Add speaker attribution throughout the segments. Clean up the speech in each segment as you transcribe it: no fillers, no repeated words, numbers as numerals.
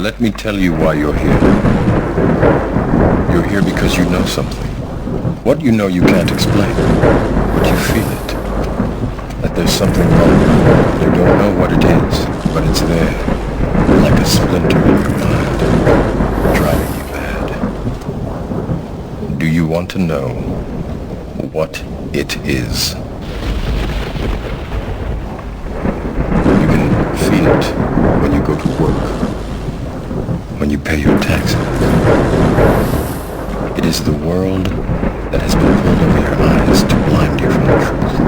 Speaker 1: Let me tell you why you're here. You're here because you know something. What you know you can't explain, but you feel it. That there's something wrong. You don't know what it is, but it's there, like a splinter in your mind, driving you mad. Do you want to know what it is? You can feel it when you go to work, when you pay your taxes. It is the world that has been pulled over your eyes to blind you from the truth.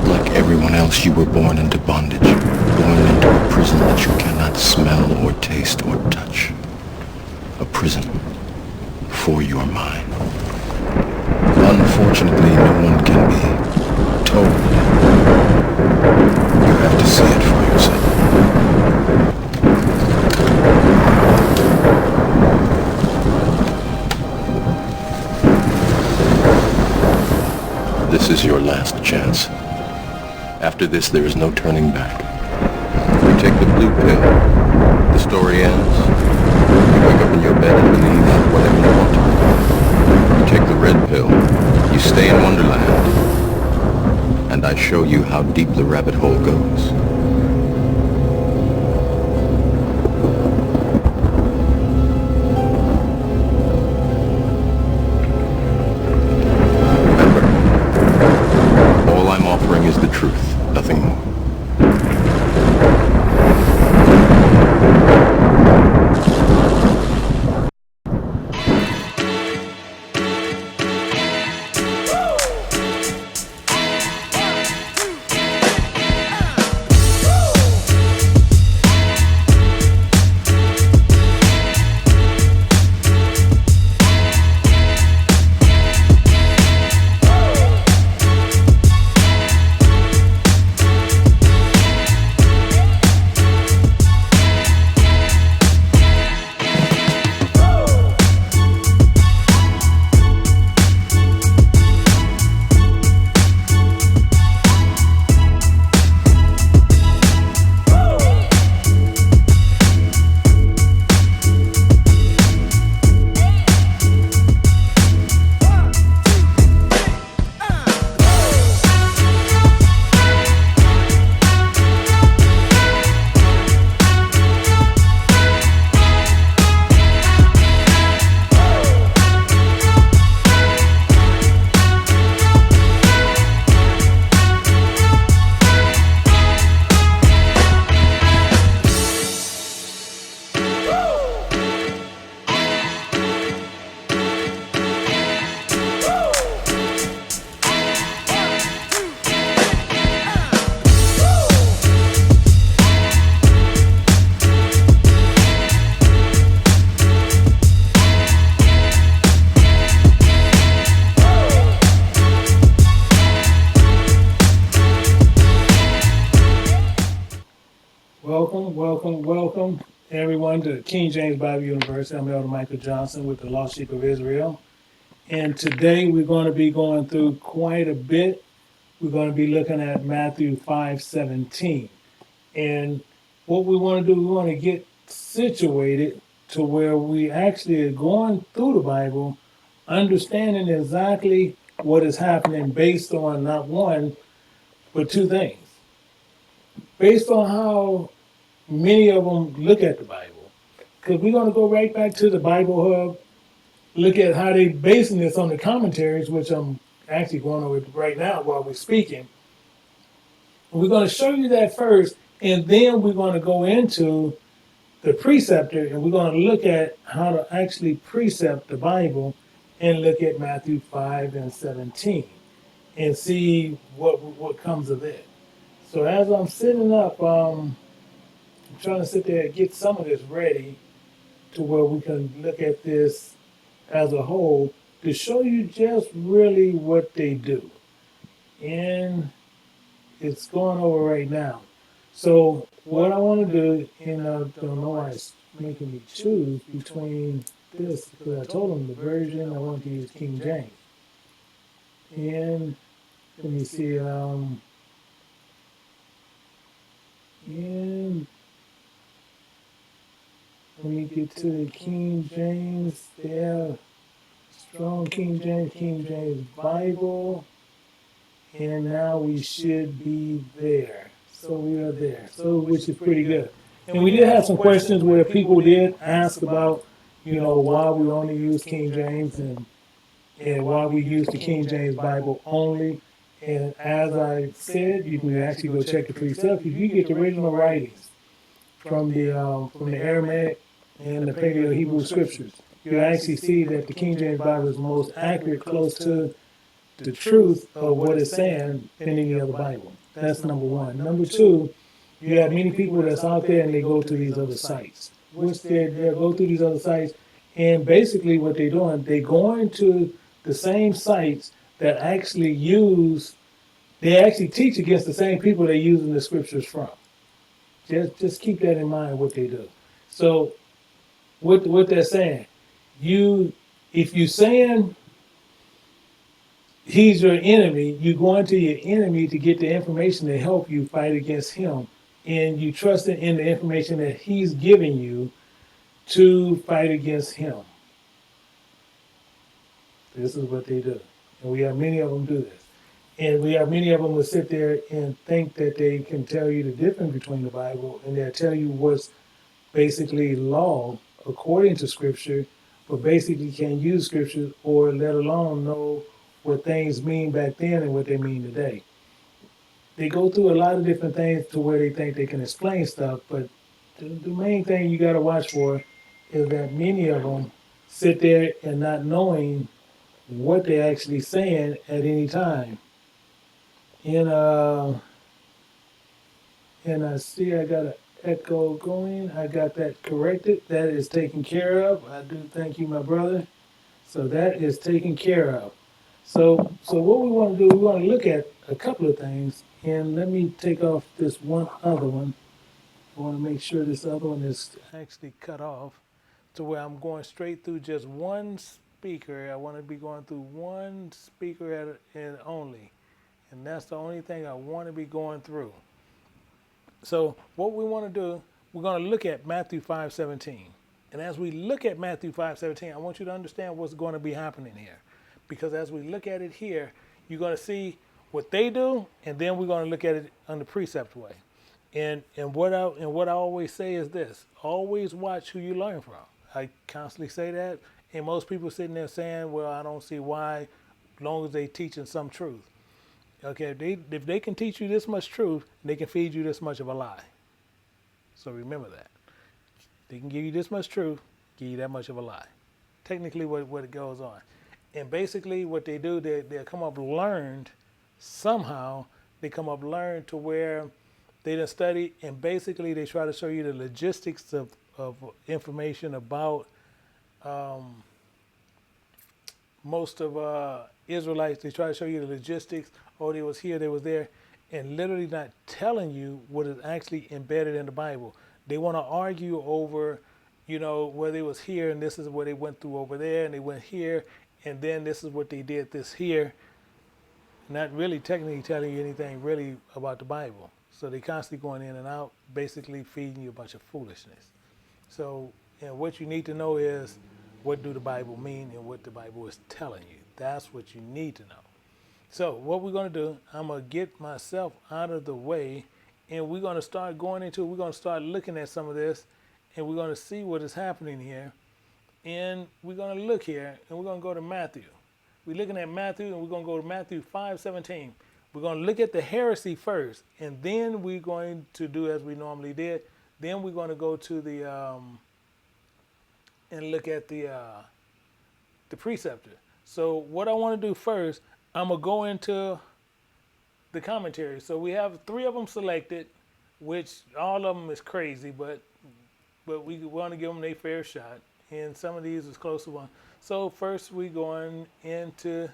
Speaker 1: Like everyone else, you were born into bondage, born into a prison that you cannot smell or taste or touch. A prison for your mind. Unfortunately, no one can be told. You have to see it for yourself. This is your last chance. After this, there is no turning back. You take the blue pill. The story ends. You wake up in your bed and believe whatever you want to. You take the red pill. You stay in Wonderland. And I show you how deep the rabbit hole goes. Is the truth, nothing more.
Speaker 2: Welcome, everyone, to King James Bible University. I'm Elder Michael Johnson with the Lost Sheep of Israel. And today we're going to be going through quite a bit. We're going to be looking at Matthew 5:17. And what we want to do, we want to get situated to where we actually are going through the Bible, understanding exactly what is happening based on not one, but two things. Based on how many of them look at the Bible. Because we're going to go right back to the Bible Hub, look at how they're basing this on the commentaries, which I'm actually going over right now while we're speaking. And we're going to show you that first, and then we're going to go into the Preceptor, and we're going to look at how to actually precept the Bible and look at Matthew 5:17 and see what comes of it. So as I'm sitting up, I'm trying to sit there and get some of this ready to where we can look at this as a whole to show you just really what they do. And it's going over right now. So what I want to do, and I don't know why it's making me choose between this, because I told them the version I want to use King James. And let me see, and Let me get to the King James. They have strong King James Bible. And now we should be there. So we are there. So, which is pretty good. And we did have some questions where people did ask about, why we only use King James and why we use the King James Bible only. And as I said, you can actually go check the Precept. If you get the original writings from the Aramaic and the Paleo Hebrew scriptures, you actually see that the King James Bible is the most accurate, close to the truth of what it's saying in any other Bible. That's number one. Number two, you have many people that's out there and they go to these other sites, which they'll go through these other sites, and basically what they're doing, they're going to the same sites that they actually teach against the same people they're using the scriptures from. Just keep that in mind what they do. So what they're saying, if you're saying he's your enemy, you go into your enemy to get the information to help you fight against him. And you trust in the information that he's giving you to fight against him. This is what they do. And we have many of them do this. And we have many of them will sit there and think that they can tell you the difference between the Bible, and they'll tell you what's basically law according to Scripture, but basically can't use Scripture or let alone know what things mean back then and what they mean today. They go through a lot of different things to where they think they can explain stuff, but the main thing you got to watch for is that many of them sit there and not knowing what they're actually saying at any time. And I see I got an echo going. I got that corrected. That is taken care of. I do thank you, my brother. So that is taken care of. So what we want to do, we want to look at a couple of things. And let me take off this one other one. I want to make sure this other one is actually cut off to where I'm going straight through just one speaker. I want to be going through one speaker and only. And that's the only thing I want to be going through. So what we want to do, we're going to look at Matthew 5:17. And as we look at Matthew 5:17, I want you to understand what's going to be happening here. Because as we look at it here, you're going to see what they do, and then we're going to look at it on the precept way. And what I always say is this: always watch who you learn from. I constantly say that, and most people sitting there saying, "Well, I don't see why," as long as they teaching some truth. Okay, if they can teach you this much truth, they can feed you this much of a lie. So remember that. They can give you this much truth, give you that much of a lie. Technically, what it goes on. And basically what they do, they come up learned somehow. They come up learned to where they done study, and basically they try to show you the logistics of information about most of Israelites. They try to show you the logistics. Oh, they was here, they was there, and literally not telling you what is actually embedded in the Bible. They want to argue over, where they was here, and this is what they went through over there, and they went here, and then this is what they did this here. Not really technically telling you anything really about the Bible. So they constantly going in and out, basically feeding you a bunch of foolishness. So, what you need to know is, what do the Bible mean and what the Bible is telling you. That's what you need to know. So what we're going to do, I'm going to get myself out of the way, and we're going to start going into, we're going to start looking at some of this, and we're going to see what is happening here. And we're going to look here, and we're going to go to Matthew. We're looking at Matthew, and we're going to go to Matthew 5:17. We're going to look at the heresy first, and then we're going to do as we normally did. Then we're going to go to the, and look at the Preceptor. So what I want to do first, I'm going to go into the commentary. So we have 3 of them selected, which all of them is crazy, but we want to give them their fair shot. And some of these is close to one. So first we're going into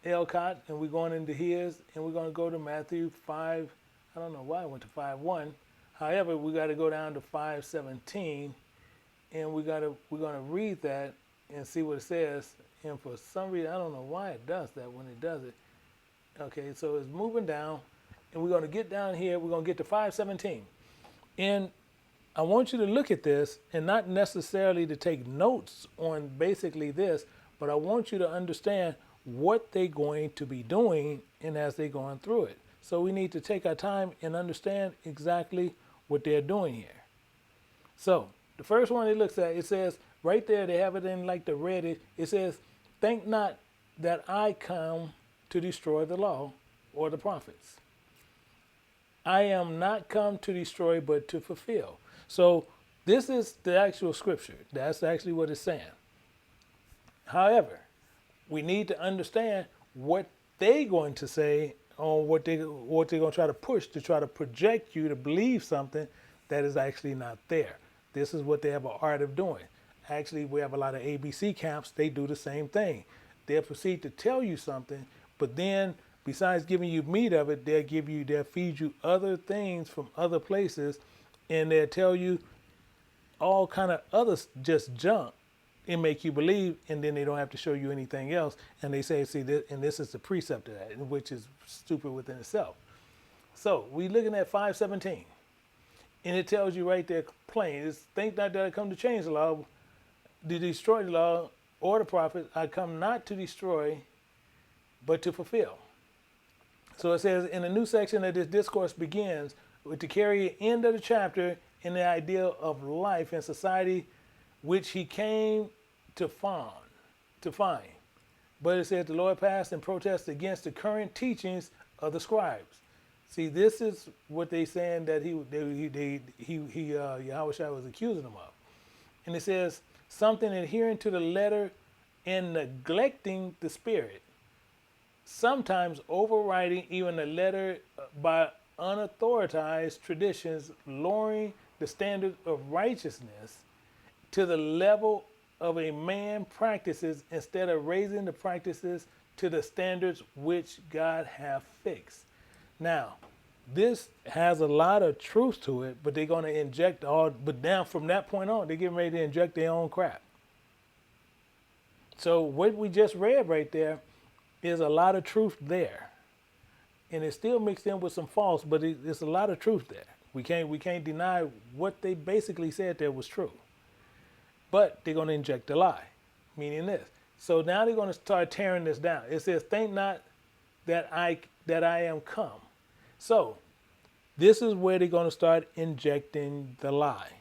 Speaker 2: Elcott, and we're going into his, and we're going to go to Matthew 5. I don't know why I went to 5:1. However, we got to go down to 5:17, and we're going to read that and see what it says. And for some reason, I don't know why it does that when it does it. Okay, so it's moving down, and we're going to get down here. We're going to get to 5:17. And I want you to look at this and not necessarily to take notes on basically this, but I want you to understand what they're going to be doing and as they're going through it. So we need to take our time and understand exactly what they're doing here. So the first one it looks at, it says right there, they have it in like the red, it says, think not that I come to destroy the law or the prophets. I am not come to destroy, but to fulfill. So this is the actual scripture. That's actually what it's saying. However, we need to understand what they're going to say on what they're going to try to push to try to project you to believe something that is actually not there. This is what they have an art of doing. Actually, we have a lot of ABC camps. They do the same thing. They'll proceed to tell you something, but then besides giving you meat of it, they'll feed you other things from other places, and they'll tell you all kind of other just junk and make you believe, and then they don't have to show you anything else. And they say, see, this is the precept of that, which is stupid within itself. So we looking at 5:17, and it tells you right there plain, it's, think not that I come to change the law, to destroy the law or the prophets. I come not to destroy, but to fulfill. So it says in the new section that this discourse begins with the carry end of the chapter in the idea of life and society, which he came to find. But it says the Lord passed and protested against the current teachings of the scribes. See, this is what they saying that Yahushua was accusing them of. And it says something adhering to the letter and neglecting the spirit, sometimes overriding even the letter by unauthorized traditions, lowering the standard of righteousness to the level of a man practices instead of raising the practices to the standards which God hath fixed. Now, this has a lot of truth to it, but they're going to inject but now from that point on, they're getting ready to inject their own crap. So what we just read right there is a lot of truth there, and it's still mixed in with some false, but there's a lot of truth there. We can't deny what they basically said there was true, but they're going to inject a lie, meaning this. So now they're going to start tearing this down. It says, "Think not that I am come." So this is where they're going to start injecting the lie.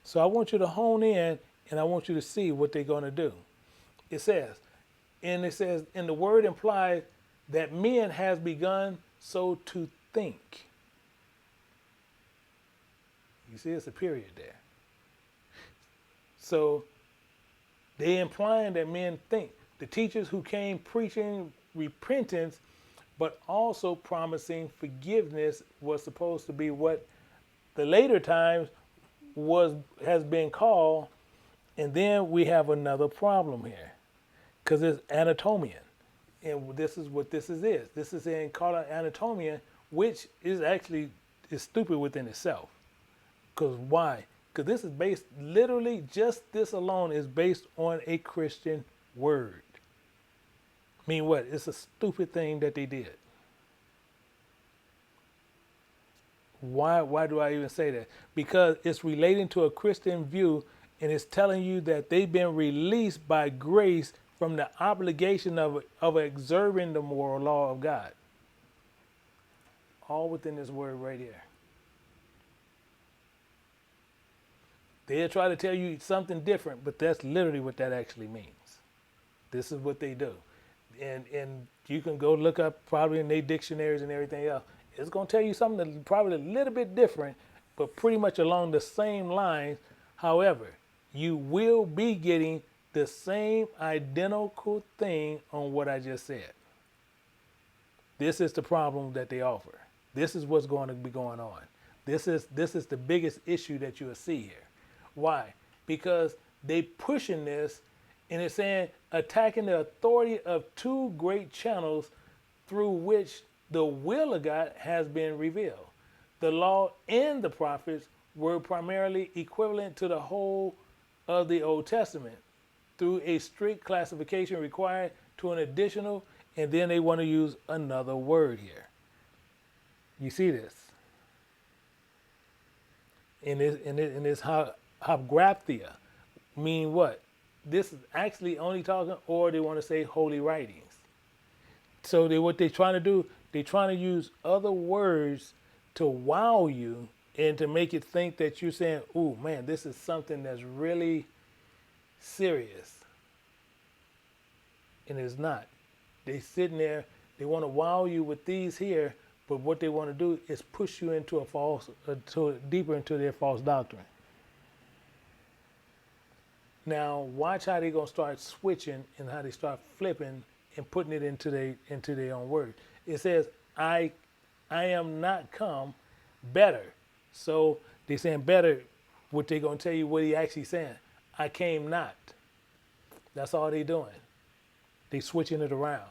Speaker 2: So I want you to hone in, and I want you to see what they're going to do. It says, and the word implies that men has begun so to think. You see, it's a period there. So they implying that men think. The teachers who came preaching repentance, but also promising forgiveness, was supposed to be what the later times has been called. And then we have another problem here, because it's anatomian. And this is what this is. This is in called anatomian, which is actually is stupid within itself. Because why? Because this is based, literally just this alone is based on a Christian word. I mean what? It's a stupid thing that they did. Why do I even say that? Because it's relating to a Christian view, and it's telling you that they've been released by grace from the obligation of observing the moral law of God. All within this word right here. They'll try to tell you something different, but that's literally what that actually means. This is what they do. And you can go look up probably in their dictionaries and everything else. It's going to tell you something that's probably a little bit different, but pretty much along the same lines. However, you will be getting the same identical thing on what I just said. This is the problem that they offer. This is what's going to be going on. This is the biggest issue that you'll see here. Why? Because they pushing this, and it's saying attacking the authority of two great channels through which the will of God has been revealed. The law and the prophets were primarily equivalent to the whole of the Old Testament through a strict classification required to an additional, and then they want to use another word here. You see this? in this hapagraphia, mean what? This is actually only talking, or they want to say holy writings. So what they're trying to do, they're trying to use other words to wow you and to make you think that you're saying, "Ooh, man, this is something that's really serious," and it's not. They sitting there, they want to wow you with these here, but what they want to do is push you into deeper into their false doctrine. Now, watch how they're gonna start switching and how they start flipping and putting it into their own word. It says, I am not come better. So they're saying better, what they're gonna tell you what he actually saying. I came not. That's all they're doing. They switching it around.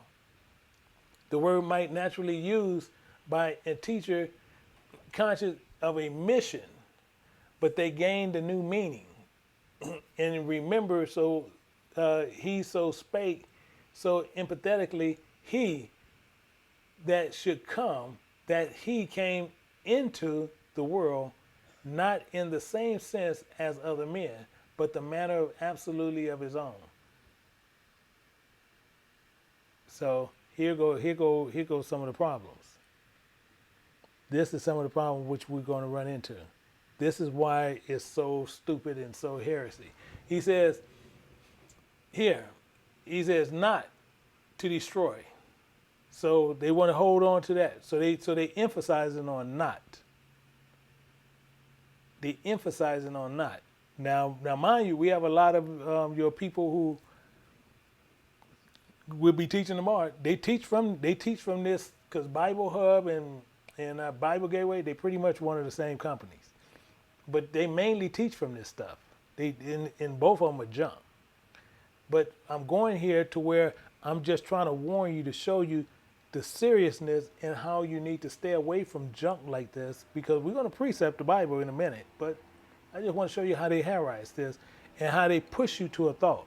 Speaker 2: The word might naturally used by a teacher conscious of a mission, but they gained a new meaning. And remember, so he so spake, so empathetically, he that should come, that he came into the world, not in the same sense as other men, but the manner of absolutely of his own. So here go some of the problems. This is some of the problems which we're going to run into. This is why it's so stupid and so heresy. He says, not to destroy. So they want to hold on to that. So they emphasizing on not. They emphasizing on not. Now mind you, we have a lot of your people who will be teaching tomorrow. They teach from this, because Bible Hub and Bible Gateway, they pretty much one of the same companies. But they mainly teach from this stuff. In both of them are junk. But I'm going here to where I'm just trying to warn you, to show you the seriousness and how you need to stay away from junk like this, because we're going to precept the Bible in a minute. But I just want to show you how they Hebraist this and how they push you to a thought.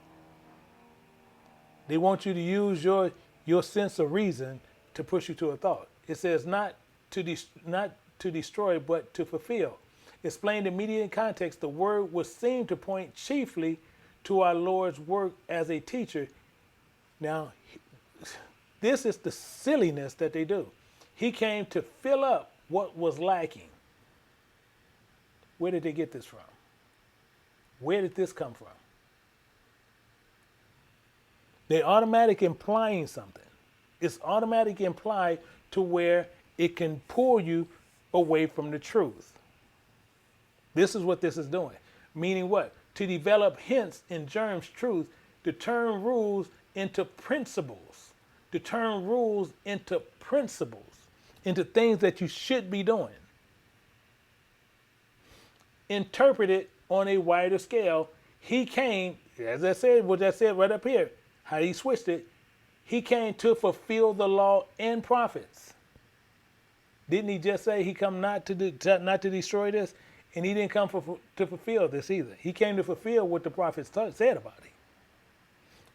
Speaker 2: They want you to use your sense of reason to push you to a thought. It says not to destroy, but to fulfill. Explained immediately in context, the word would seem to point chiefly to our Lord's work as a teacher. Now, this is the silliness that they do. He came to fill up what was lacking. Where did they get this from? Where did this come from? They automatic implying something. It's automatic implied to where it can pull you away from the truth. This is what this is doing. Meaning what? To develop hints in germs truth, to turn rules into principles. To turn rules into principles, into things that you should be doing. Interpret it on a wider scale. He came, as I said, what I said right up here, how he switched it. He came to fulfill the law and prophets. Didn't he just say he come not to destroy this? And he didn't come to fulfill this either. He came to fulfill what the prophets said about it.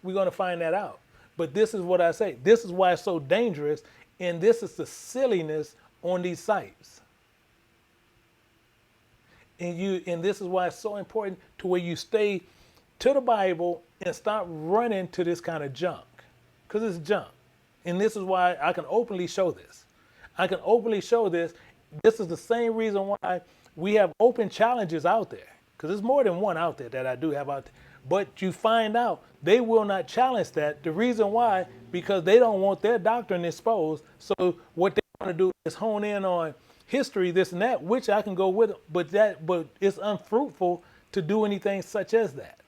Speaker 2: We're going to find that out. But this is what I say. This is why it's so dangerous, and this is the silliness on these sites. And this is why it's so important to where you stay to the Bible and stop running to this kind of junk, because it's junk. And this is why I can openly show this. I can openly show this. This is the same reason why we have open challenges out there, because there's more than one out there that I do have out there. But you find out they will not challenge that. The reason why, because they don't want their doctrine exposed. So what they want to do is hone in on history, this and that, which I can go with, but it's unfruitful to do anything such as that.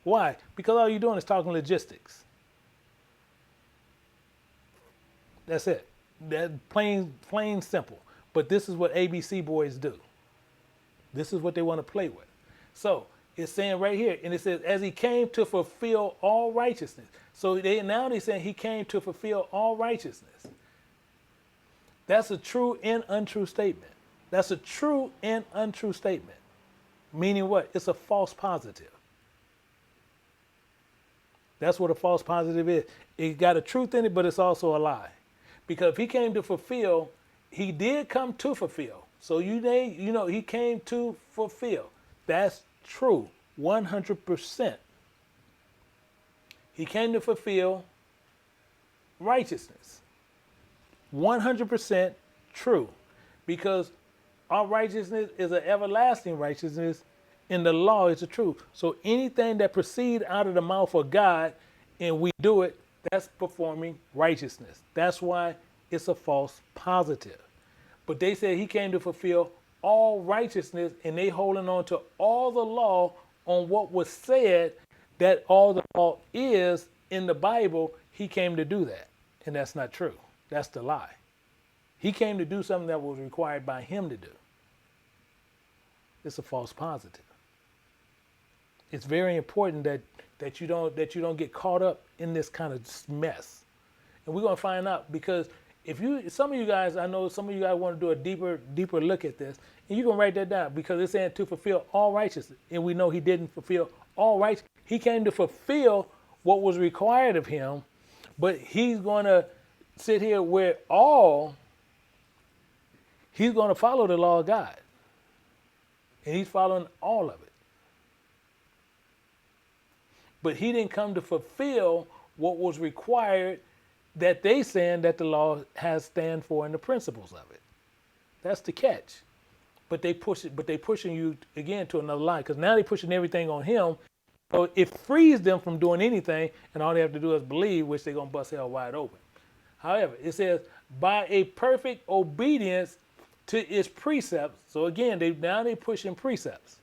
Speaker 2: Why? Because all you're doing is talking logistics. That's it. That plain simple. But this is what ABC boys do. This is what they want to play with. So it's saying right here, and it says, as he came to fulfill all righteousness. So they're saying he came to fulfill all righteousness. That's a true and untrue statement. That's a true and untrue statement. Meaning what? It's a false positive. That's what a false positive is. It got a truth in it, but it's also a lie. Because if he came to fulfill, he did come to fulfill. So he came to fulfill. That's true, 100%. He came to fulfill righteousness, 100% true, because our righteousness is an everlasting righteousness, and the law is the truth. So anything that proceeds out of the mouth of God, and we do it, that's performing righteousness. That's why it's a false positive. But they said he came to fulfill all righteousness, and they holding on to all the law on what was said that all the law is in the Bible. He came to do that, and that's not true. That's the lie. He came to do something that was required by him to do. It's a false positive. It's very important that you don't get caught up in this kind of mess. And we're gonna find out, because some of you guys, I know some of you guys want to do a deeper look at this, and you're gonna write that down, because it's saying to fulfill all righteousness, and we know he didn't fulfill all righteousness. He came to fulfill what was required of him, but he's gonna sit here where he's gonna follow the law of God, and he's following all of it. But he didn't come to fulfill what was required that they saying that the law has stand for in the principles of it. That's the catch. But they pushing you again to another line, because now they're pushing everything on him. So it frees them from doing anything, and all they have to do is believe, which they're gonna bust hell wide open. However, it says by a perfect obedience to its precepts. So again, they pushing precepts,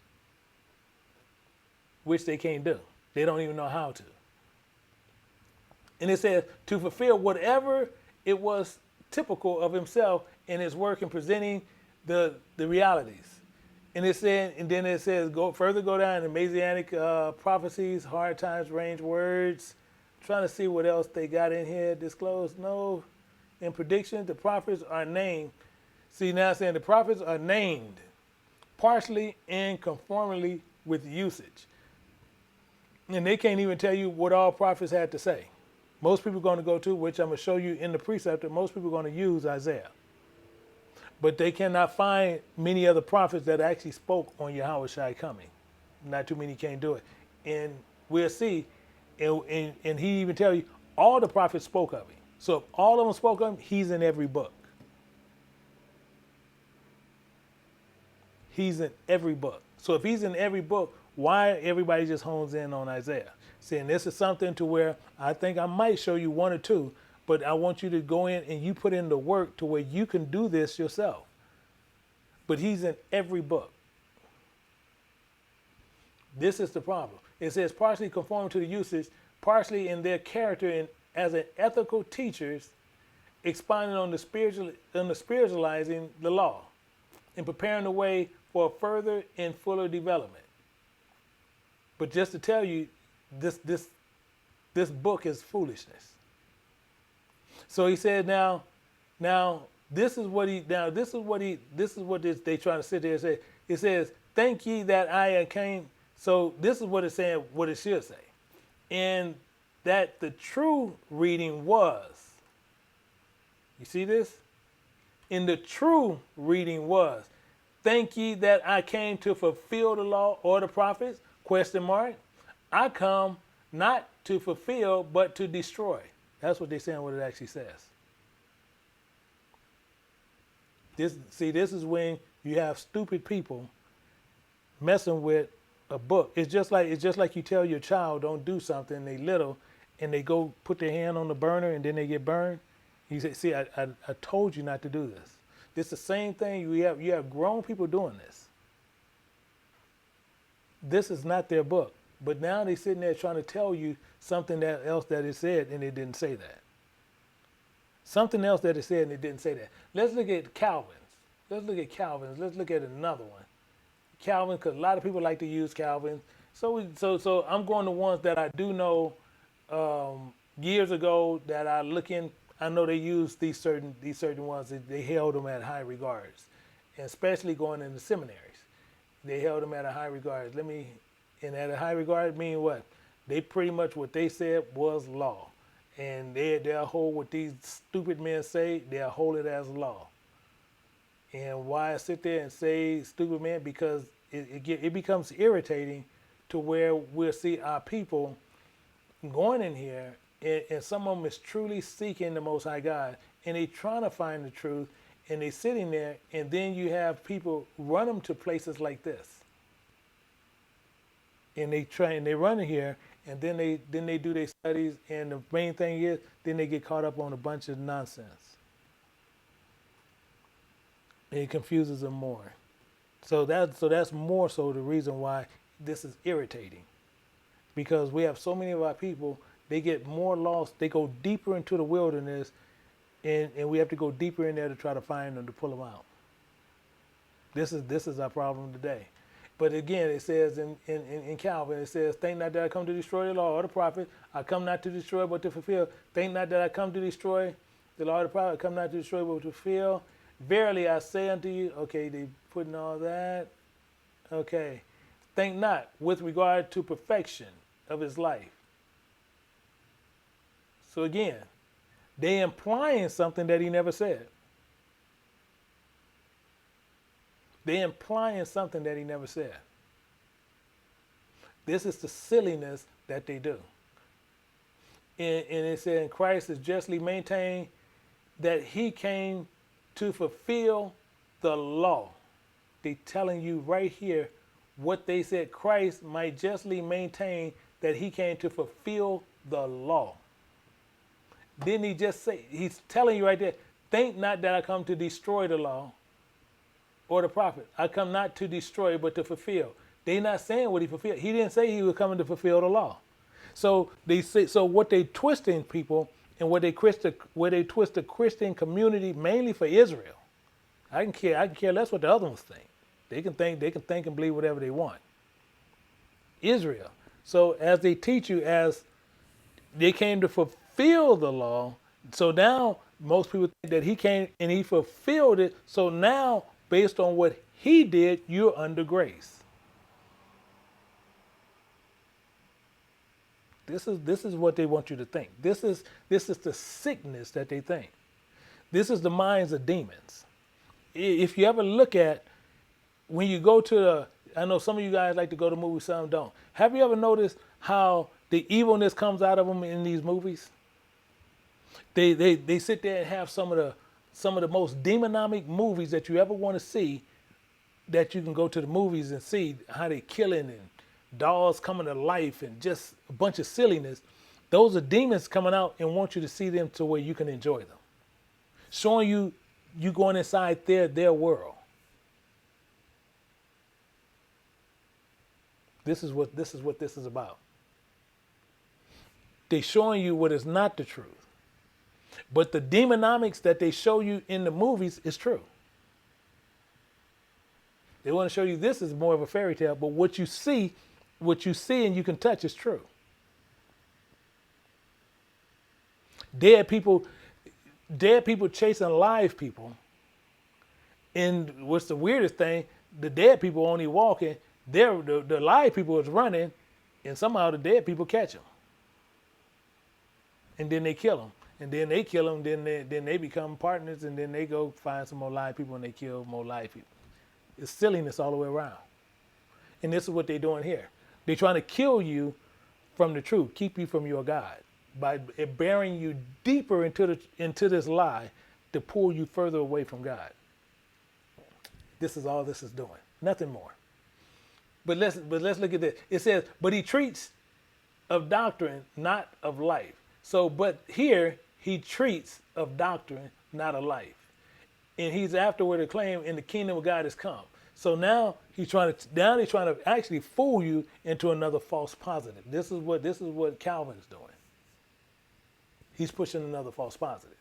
Speaker 2: which they can't do. They don't even know how to. And it says to fulfill whatever it was typical of himself in his work in presenting the realities. And then it says go down the Messianic prophecies, hard times, range words. I'm trying to see what else they got in here. Disclosed, no. In predictions, the prophets are named. See, now it's saying the prophets are named partially and conformably with usage. And they can't even tell you what all prophets had to say. Most people are going to go to, which I'm going to show you in the Preceptor, most people are going to use Isaiah. But they cannot find many other prophets that actually spoke on Yahweh Shai coming. Not too many can't do it. And we'll see, and he even tell you, all the prophets spoke of him. So if all of them spoke of him, he's in every book. He's in every book. So if he's in every book, why everybody just hones in on Isaiah? Saying this is something to where I think I might show you one or two, but I want you to go in and you put in the work to where you can do this yourself. But he's in every book. This is the problem. It says partially conform to the usage, partially in their character and as an ethical teachers, expounding on the spiritualizing the law and preparing the way for a further and fuller development. But just to tell you, this book is foolishness. So he said, now this is what they trying to sit there and say. It says, "Thank ye that I came." So this is what it's saying, what it should say, and that the true reading was. You see this? In the true reading was, "Thank ye that I came to fulfill the law or the prophets?" ? I come not to fulfill, but to destroy. That's what they're saying, what it actually says. This is when you have stupid people messing with a book. It's just like you tell your child don't do something, they little, and they go put their hand on the burner and then they get burned. You say, see, I told you not to do this. It's the same thing. You have grown people doing this. This is not their book. But now they're sitting there trying to tell you something else that it said, and it didn't say that. Something else that it said, and it didn't say that. Let's look at Calvin's. Let's look at another one. Calvin, because a lot of people like to use Calvin. So I'm going to ones that I do know years ago that I look in. I know they use these certain ones. They held them at high regards, and especially going into seminaries. They held them at a high regard. And at a high regard mean what? They pretty much what they said was law. And they'll hold what these stupid men say, they'll hold it as law. And why I sit there and say stupid man? Because it becomes irritating to where we'll see our people going in here, and some of them is truly seeking the Most High God, and they trying to find the truth, and they sitting there, and then you have people run them to places like this, and they run in here, and then they do their studies, and the main thing is then they get caught up on a bunch of nonsense, and it confuses them more. So that's more so the reason why this is irritating, because we have so many of our people, they get more lost, they go deeper into the wilderness, and we have to go deeper in there to try to find them, to pull them out. This is our problem today. But again, it says in Calvin, it says, think not that I come to destroy the law or the prophet. I come not to destroy but to fulfill. Think not that I come to destroy the law or the prophet. I come not to destroy but to fulfill. Verily I say unto you, okay, they putting all that. Okay. Think not with regard to perfection of his life. So again, they implying something that he never said. They implying something that he never said. This is the silliness that they do. And it said, in Christ is justly maintained that he came to fulfill the law. They telling you right here what they said. Christ might justly maintain that he came to fulfill the law. Didn't he just say, he's telling you right there, think not that I come to destroy the law or the prophet. I come not to destroy but to fulfill. They're not saying what he fulfilled. He didn't say he was coming to fulfill the law. So they say, so what they twisting people, and where they twist the Christian community, mainly for Israel. I can care less what the other ones think. They can think and believe whatever they want. Israel. So as they teach you, as they came to fulfill the law, so now most people think that he came and he fulfilled it. So now, based on what he did, you're under grace. This is what they want you to think. This is the sickness that they think. This is the minds of demons. If you ever look at, when you go to I know some of you guys like to go to movies, some don't. Have you ever noticed how the evilness comes out of them in these movies? They sit there and have some of the most demonomic movies that you ever want to see, that you can go to the movies and see how they killing and dolls coming to life and just a bunch of silliness. Those are demons coming out and want you to see them to where you can enjoy them. Showing you going inside their world. This is what this is about. They're showing you what is not the truth. But the demonomics that they show you in the movies is true. They want to show you this is more of a fairy tale, but what you see and you can touch is true. Dead people chasing live people. And what's the weirdest thing, the dead people only walking, the live people is running, and somehow the dead people catch them. And then they kill them. And then they kill them, then they become partners, and then they go find some more live people and they kill more live people. It's silliness all the way around. And this is what they're doing here. They're trying to kill you from the truth, keep you from your God, by bearing you deeper into this lie to pull you further away from God. This is all this is doing, nothing more. But let's look at this. It says, but he treats of doctrine, not of life. So, but here he treats of doctrine, not of life. And he's afterward acclaimed, and the kingdom of God has come. So now he's trying to actually fool you into another false positive. This is what Calvin is doing. He's pushing another false positive.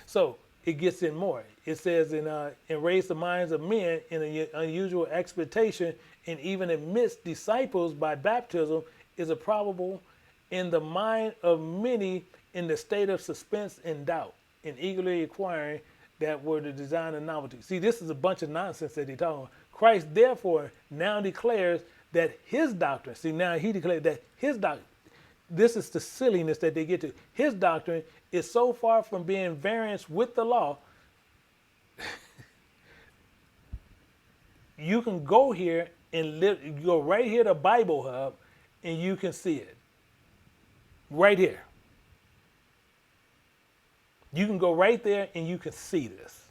Speaker 2: So it gets in more. It says and raise the minds of men in an unusual expectation, and even amidst disciples by baptism is a probable in the mind of many in the state of suspense and doubt, and eagerly acquiring that were the design of novelty. See, this is a bunch of nonsense that he's talking about. Christ, therefore, now declares that his doctrine, see, now he declared that his doctrine, this is the silliness that they get to. His doctrine is so far from being variance with the law you can go here and go right here to Bible Hub, and you can see it right here. You can go right there and you can see this.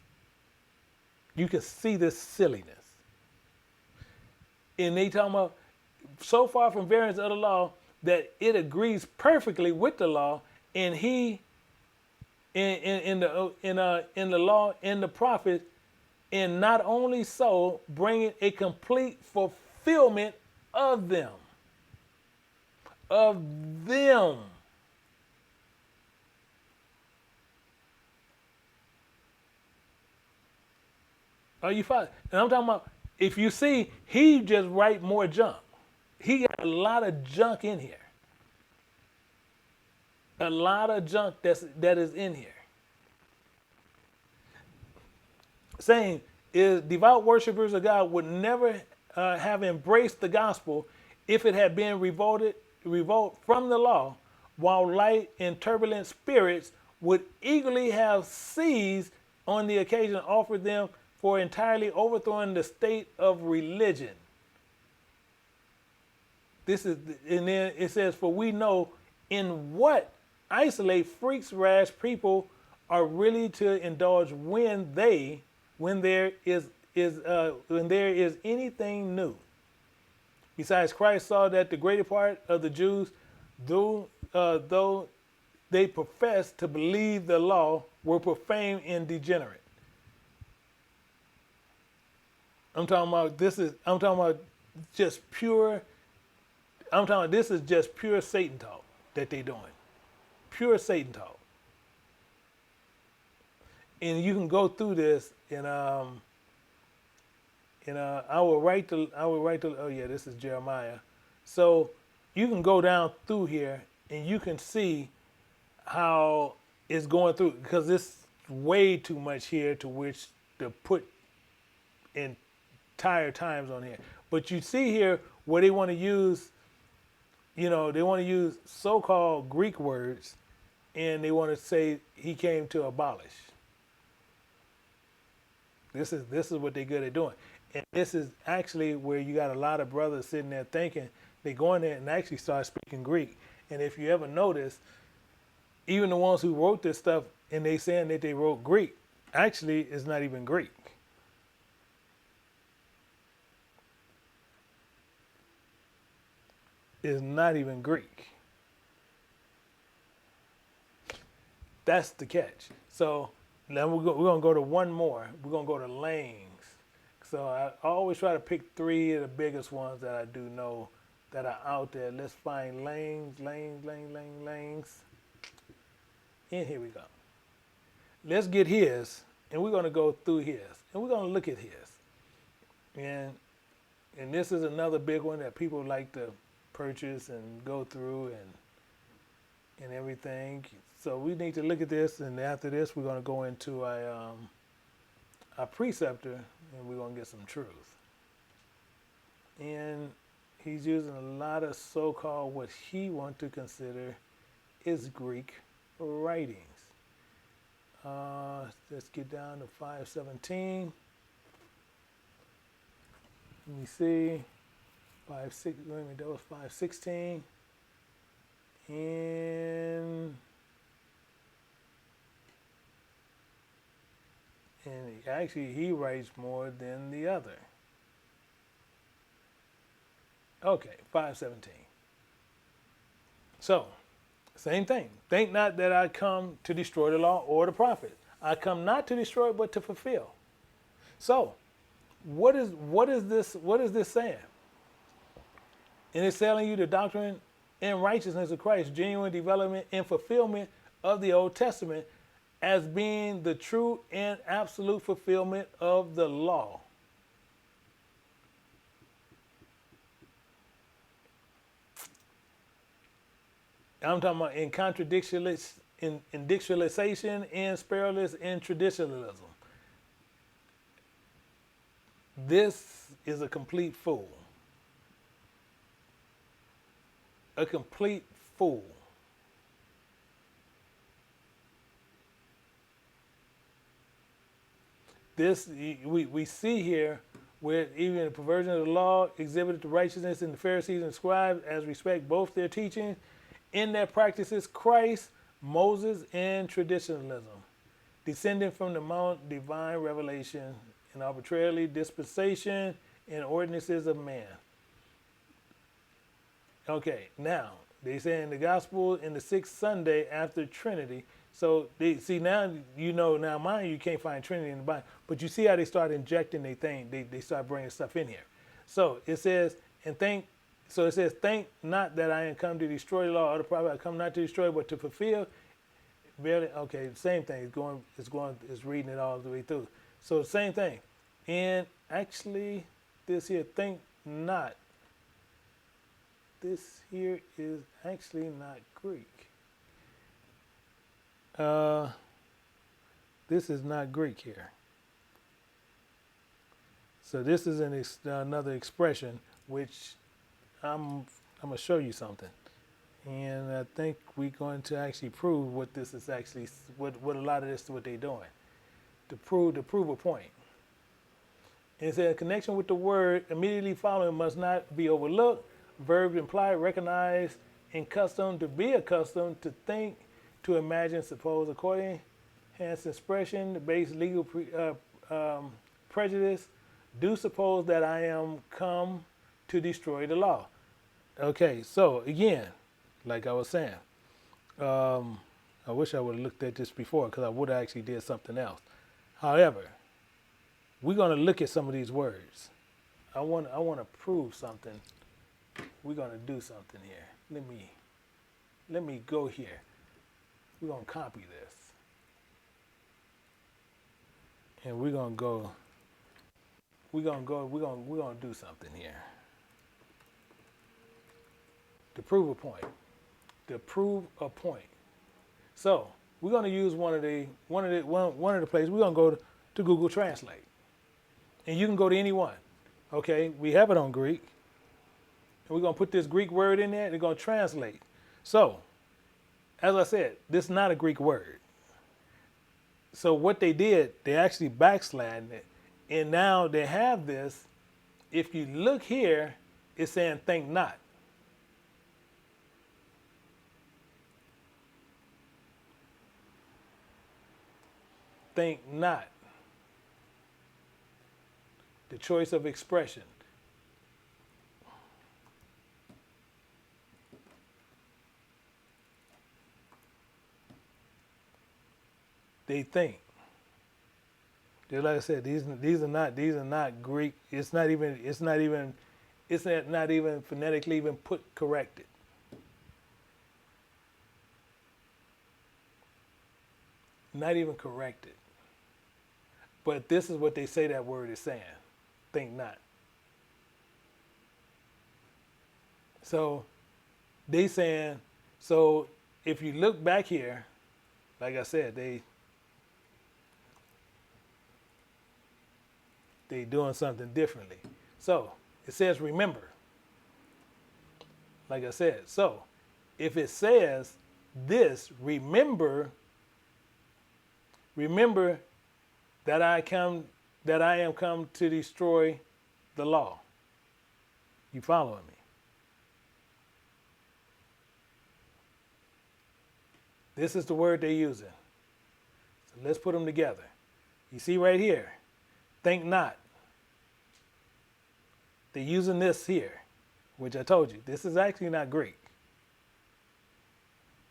Speaker 2: You can see this silliness. And they talking about so far from variance of the law that it agrees perfectly with the law, and he in the law and the prophets, and not only so, bringing a complete fulfillment of them. Of them. Are you following? And I'm talking about, if you see, he just write more junk. He got a lot of junk in here. A lot of junk that is in here. Saying is devout worshipers of God would never have embraced the gospel if it had been revolt from the law, while light and turbulent spirits would eagerly have seized on the occasion offered them for entirely overthrowing the state of religion. This is, and then it says, for we know in what isolate freaks, rash people are really to indulge when there is anything new. Besides, Christ saw that the greater part of the Jews, though they professed to believe the law, were profane and degenerate. I'm talking about this is just pure Satan talk that they doing. Pure Satan talk. And you can go through this and I will write the oh yeah, this is Jeremiah. So you can go down through here and you can see how it's going through, because it's way too much here to which to put entire times on here. But you see here where they want to use, they want to use so-called Greek words, and they want to say he came to abolish. This is what they're good at doing. And this is actually where you got a lot of brothers sitting there thinking they go in there and actually start speaking Greek. And if you ever notice, even the ones who wrote this stuff and they saying that they wrote Greek, actually it's not even Greek. It's not even Greek. That's the catch. So now we're going to go to one more. We're going to go to Langs. So I always try to pick three of the biggest ones that I do know that are out there. Let's find Langs. And here we go. Let's get his, and we're going to go through his, and we're going to look at his. And this is another big one that people like to purchase and go through and everything. So we need to look at this, and after this, we're going to go into a preceptor, and we're going to get some truth. And he's using a lot of so-called what he wants to consider is Greek writings. Let's get down to 517. Let me see. 5:6. That was 5:16. And actually he writes more than the other. Okay, 5:17. So, same thing. Think not that I come to destroy the law or the prophets. I come not to destroy, but to fulfill. So, what is this saying? And it's telling you the doctrine and righteousness of Christ, genuine development and fulfillment of the Old Testament as being the true and absolute fulfillment of the law. I'm talking about in contradictionalization, and spiritualist, and traditionalism. This is a complete fool. A complete fool. This we see here with even the perversion of the law, exhibited the righteousness in the Pharisees and scribes as respect both their teachings in their practices, Christ, Moses, and traditionalism, descending from the Mount divine revelation and arbitrarily dispensation and ordinances of man. Okay, now they say in the gospel in the sixth Sunday after Trinity. So they see now now mind you can't find Trinity in the Bible, but you see how they start injecting their thing. They start bringing stuff in here. So it says thank not that I am come to destroy the law or the prophet. I come not to destroy but to fulfill. Barely okay, same thing. It's reading it all the way through. So same thing. And actually this here think not. This here is actually not Greek. This is not Greek here. So this is another expression which I'm gonna show you something, and I think we're going to actually prove what this is actually what a lot of this is what they're doing to prove a point. And it says connection with the word immediately following must not be overlooked. Verbs imply, recognize, and custom to be accustomed to think, to imagine, suppose, according, hence expression, base legal prejudice, do suppose that I am come to destroy the law. Okay, so again, like I was saying, I wish I would have looked at this before because I would have actually did something else. However, we're going to look at some of these words. I want to prove something. We're going to do something here. Let me go here. We're going to copy this. And we're going to do something here. To prove a point. So we're going to use one of the places. We're going to go to Google Translate. And you can go to any one. Okay, we have it on Greek. And we're going to put this Greek word in there and they're going to translate. So, as I said, this is not a Greek word. So what they did, they actually backslided it. And now they have this. If you look here, it's saying think not. Think not. The choice of expression. They think. Just like I said, these are not Greek. It's not even phonetically even put corrected. Not even corrected. But this is what they say that word is saying. Think not. So they saying, so if you look back here, like I said, they doing something differently. So it says remember. Like I said, so if it says this, remember that I am come to destroy the law. You following me? This is the word they're using. So let's put them together. You see right here, think not. They're using this here, which I told you, this is actually not Greek.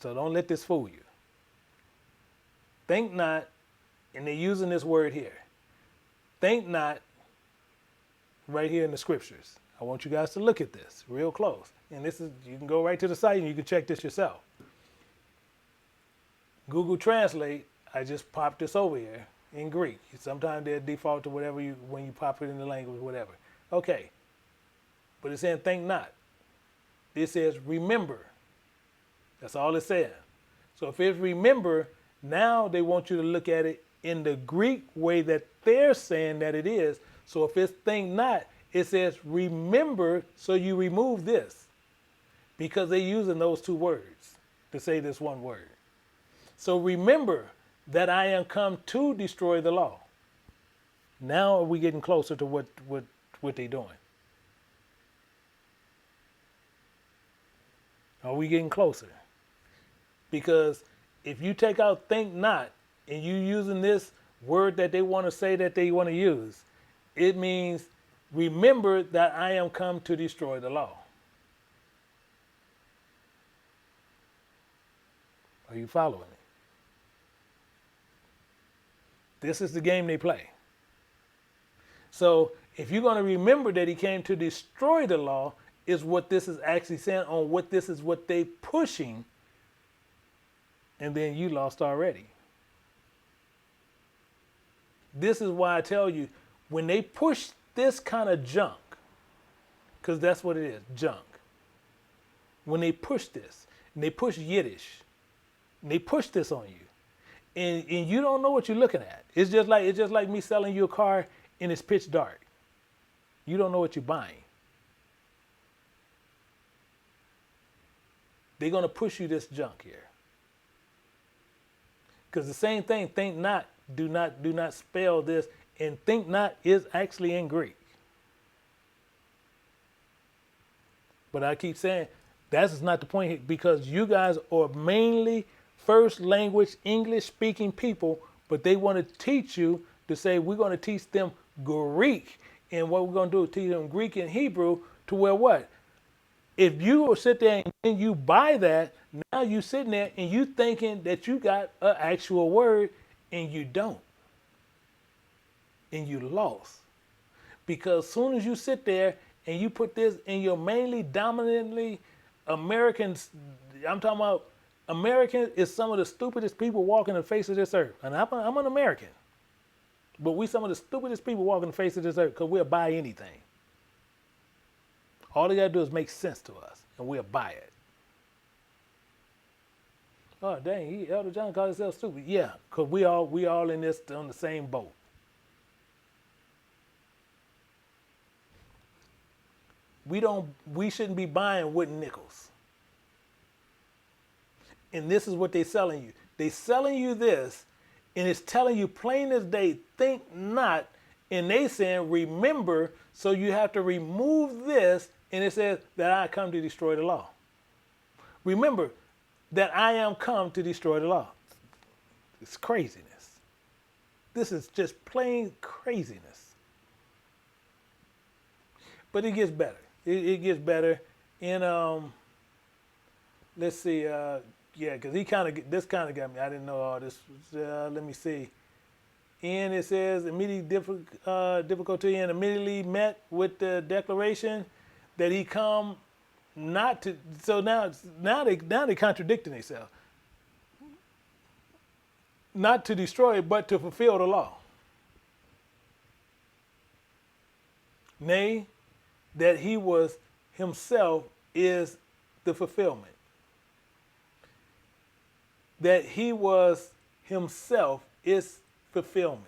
Speaker 2: So don't let this fool you. Think not, and they're using this word here. Think not, right here in the scriptures. I want you guys to look at this real close. And this is, you can go right to the site and you can check this yourself. Google Translate, I just popped this over here in Greek. Sometimes they'll default to whatever when you pop it in the language, whatever. Okay. But it's saying think not. It says remember. That's all it's saying. So if it's remember, now they want you to look at it in the Greek way that they're saying that it is. So if it's think not, it says remember, so you remove this. Because they're using those two words to say this one word. So remember that I am come to destroy the law. Now are we getting closer to what what they're doing. Are we getting closer? Because if you take out think not and you using this word that they want to say that they want to use, it means remember that I am come to destroy the law. Are you following me? This is the game they play. So if you're going to remember that he came to destroy the law, is what this is actually saying on what this is what they pushing, and then you lost already. This is why I tell you, when they push this kind of junk, because that's what it is, junk. When they push this, and they push Yiddish, and they push this on you, and you don't know what you're looking at. It's just like me selling you a car and it's pitch dark. You don't know what you're buying. They're gonna push you this junk here. Because the same thing, think not, do not spell this, and think not is actually in Greek. But I keep saying that's not the point here, because you guys are mainly first language English speaking people, but they want to teach you to say we're going to teach them Greek, and what we're going to do is teach them Greek and Hebrew to where what? If you sit there and you buy that, now you sitting there and you thinking that you got an actual word, and you don't. And you lost. Because soon as you sit there and you put this in your mainly dominantly Americans, I'm talking about Americans is some of the stupidest people walking the face of this earth. And I'm an American. But we some of the stupidest people walking the face of this earth because we'll buy anything. All they got to do is make sense to us, and we'll buy it. Oh, dang, Elder John called himself stupid. Yeah, because we all in this on the same boat. We shouldn't be buying wooden nickels. And this is what they're selling you. They're selling you this, and it's telling you plain as day, think not, and they saying remember, so you have to remove this, and it says that I come to destroy the law. Remember that I am come to destroy the law. It's craziness. This is just plain craziness. But it gets better. It gets better. And let's see. Yeah, because this kind of got me. I didn't know all this. Let me see. And it says immediate difficulty, and immediately met with the declaration that he come not to. So now they contradicting themselves. Not to destroy, but to fulfill the law. Nay, that he was himself is the fulfillment. That he was himself is fulfillment.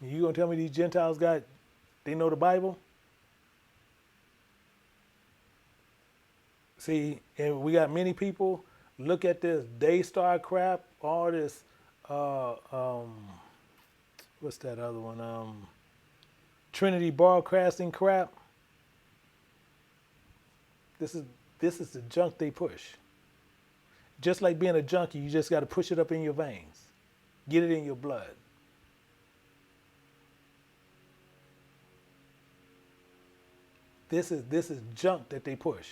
Speaker 2: You gonna tell me these Gentiles they know the Bible? See, and we got many people look at this Daystar crap, all this what's that other one? Trinity broadcasting crap. This is the junk they push. Just like being a junkie, you just got to push it up in your veins. Get it in your blood. This is junk that they push.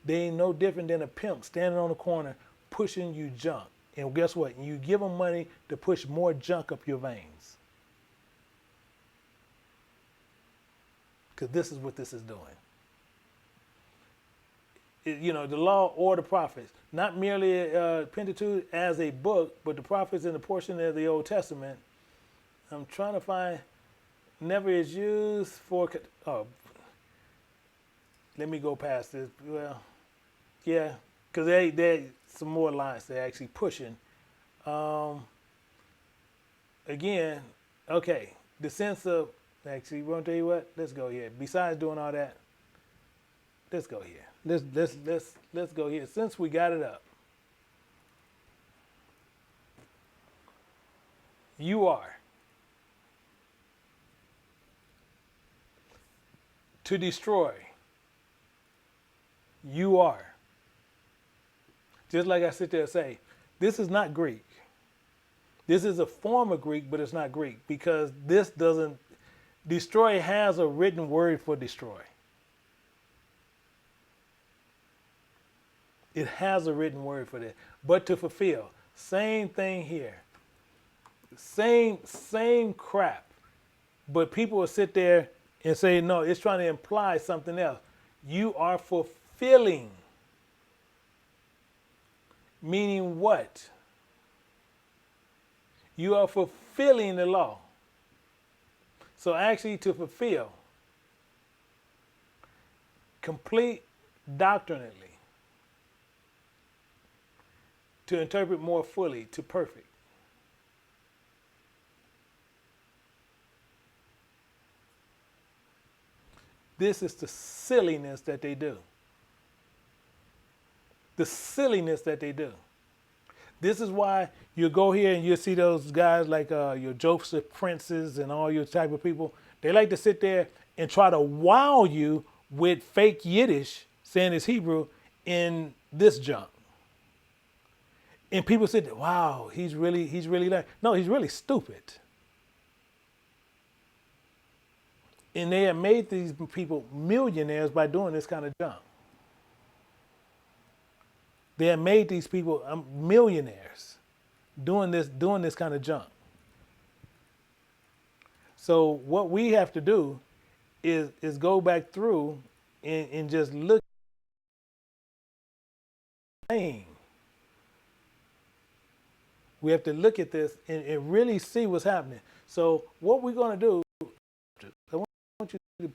Speaker 2: They ain't no different than a pimp standing on the corner pushing you junk. And guess what? You give them money to push more junk up your veins. Because this is what this is doing. The law or the prophets, not merely Pentateuch as a book, but the prophets in the portion of the Old Testament. I'm trying to find, never is used for, let me go past this. Well, yeah, because they some more lines they're actually pushing. Again, okay, the sense of, actually, you want to tell you what? Let's go here. Besides doing all that, let's go here. Let's go here. Since we got it up. You are. To destroy. You are. Just like I sit there and say, this is not Greek. This is a form of Greek, but it's not Greek because this doesn't, destroy has a written word for destroy. It has a written word for that. But to fulfill, same thing here. Same crap. But people will sit there and say, no, it's trying to imply something else. You are fulfilling. Meaning what? You are fulfilling the law. So actually to fulfill, complete doctrinally, to interpret more fully, to perfect. This is the silliness that they do. The silliness that they do. This is why you go here and you see those guys like your Joseph Princes and all your type of people. They like to sit there and try to wow you with fake Yiddish, saying it's Hebrew, in this junk. And people say, wow, he's really like, no, he's really stupid. And they have made these people millionaires by doing this kind of junk. They have made these people millionaires doing this kind of junk. So what we have to do is go back through and just look at the thing. We have to look at this and really see what's happening. So what we're going to do, I want you to